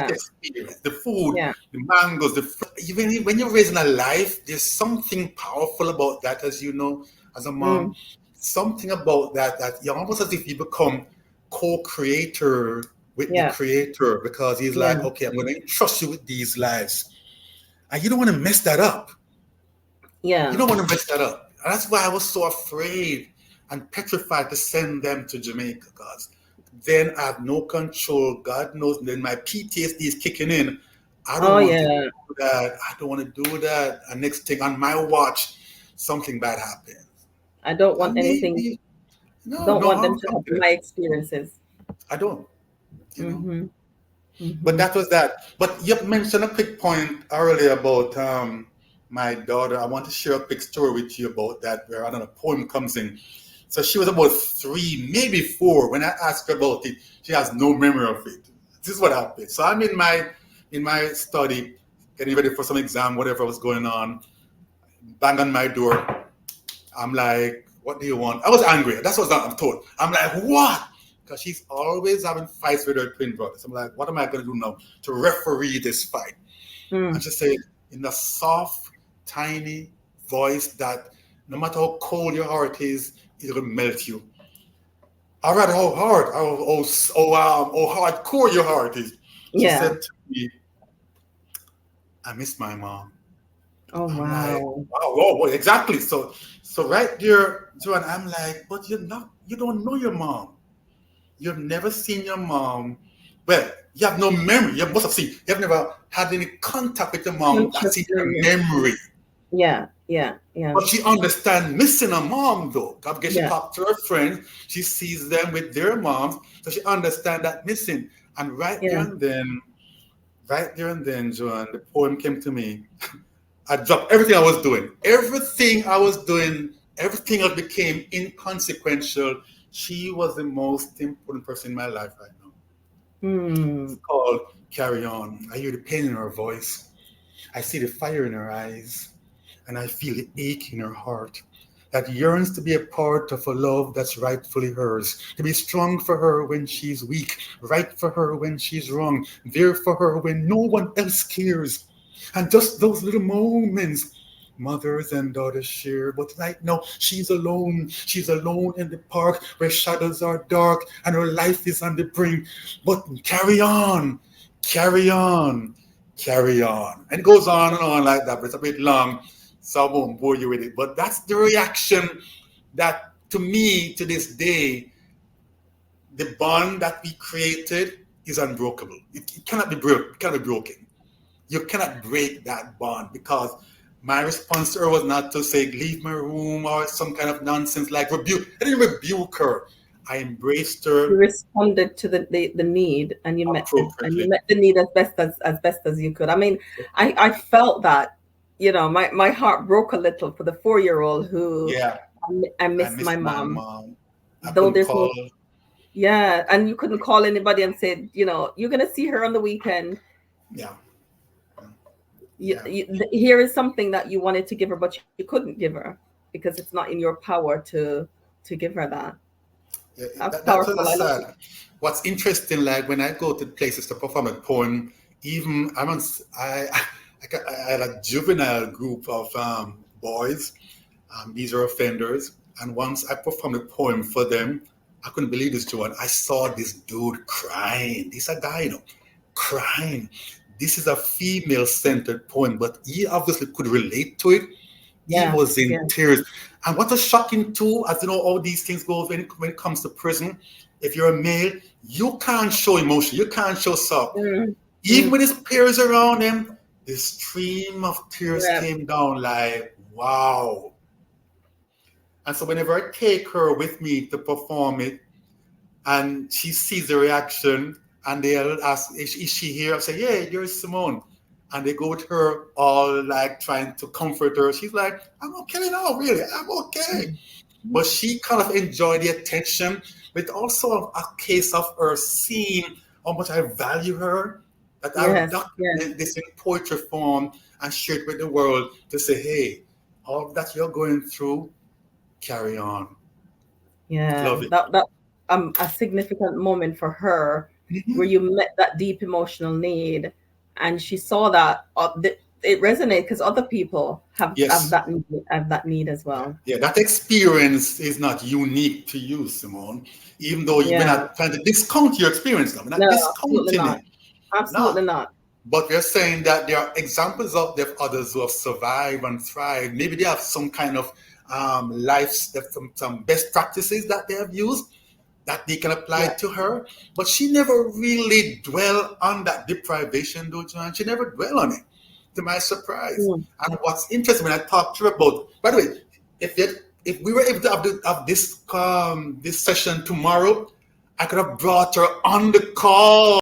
life experience, the food, the mangoes, even when you're raising a life, there's something powerful about that, as you know, as a mom. Something about that you're almost as if you become co-creator with the creator, because he's like, okay, I'm going to entrust you with these lives. And you don't want to mess that up. Yeah. You don't want to mess that up. And that's why I was so afraid and petrified to send them to Jamaica, because then I have no control. God knows. Then my PTSD is kicking in. I don't want to do that. I don't want to do that. And next thing on my watch, something bad happens. I don't want anything. Don't want them to have my experiences. I don't. You know. But that was that. But you mentioned a quick point earlier about my daughter. I want to share a quick story with you about that, where I don't know, a poem comes in. So she was about 3, maybe 4. When I asked her about it, she has no memory of it. This is what happened. So I'm in my study, getting ready for some exam, whatever was going on. Bang on my door. I'm like, what do you want? I was angry. That's what I'm told. I'm like, what? Because she's always having fights with her twin brothers. I'm like, what am I going to do now to referee this fight? And she said, in a soft, tiny voice that no matter how cold your heart is, it'll melt you. All right, how hard, how hardcore your heart is. She said to me, I miss my mom. Oh, I'm wow. like, wow, exactly. So right there, Joanne, I'm like, but you don't know your mom. You've never seen your mom. Well, you have no memory. You must have seen. You have never had any contact with your mom. That's in your memory. Yeah. But she understands missing a mom, though. I guess she talked to her friends. She sees them with their moms, so she understands that missing. And right there and then, Joanne, the poem came to me. I dropped everything I was doing. Everything else became inconsequential. She was the most important person in my life right now. It's called Carry On. I hear the pain in her voice. I see the fire in her eyes. And I feel the ache in her heart that yearns to be a part of a love that's rightfully hers, to be strong for her when she's weak, right for her when she's wrong, there for her when no one else cares. And just those little moments mothers and daughters share. But right now, she's alone. She's alone in the park where shadows are dark and her life is on the brink. But carry on, carry on, carry on. And it goes on and on like that, but it's a bit long, so I won't bore you with it. But that's the reaction that, to me, to this day, the bond that we created is unbreakable. It cannot be broken. It cannot be broken. You cannot break that bond, because my response to her was not to say, leave my room or some kind of nonsense like rebuke. I didn't rebuke her. I embraced her. You responded to the need, and you met the need as best as you could. I mean, I felt that, my heart broke a little for the 4-year-old who I missed my mom. Though there's no, and you couldn't call anybody and say, you're gonna see her on the weekend. Here is something that you wanted to give her, but you couldn't give her because it's not in your power to give her that. That's powerful. Sad. What's interesting, like when I go to places to perform a poem, even I had a juvenile group of boys. These are offenders, and once I performed a poem for them, I couldn't believe this, Joanne. I saw this dude crying. This is a guy, crying. This is a female-centered poem, but he obviously could relate to it. He was in tears. And what was shocking too, as you know, all these things go when it comes to prison. If you're a male, you can't show emotion. You can't show sorrow. Even with his peers around him, the stream of tears came down like, wow. And so whenever I take her with me to perform it, and she sees the reaction, and they'll ask, is she here? I say, yeah, you're Simone. And they go with her all like trying to comfort her. She's like, I'm okay now, really. I'm okay. But she kind of enjoyed the attention, but also a case of her seeing how much I value her, that I document this in poetry form and share it with the world to say, hey, all that you're going through, carry on. Yeah, Love it. that a significant moment for her where you met that deep emotional need, and she saw that it resonated because other people have that need as well. Yeah, that experience is not unique to you, Simone. Even though we're not trying to discount your experience, we're not No, absolutely discounting not. it. Absolutely not. But we're saying that there are examples out there of others who have survived and thrived. Maybe they have some kind of some best practices that they have used that they can apply to her. But she never really dwelled on that deprivation, though, Joanne. She never dwelled on it, to my surprise. And what's interesting when I talked to her about, by the way, if we were able to have this session tomorrow, I could have brought her on the call.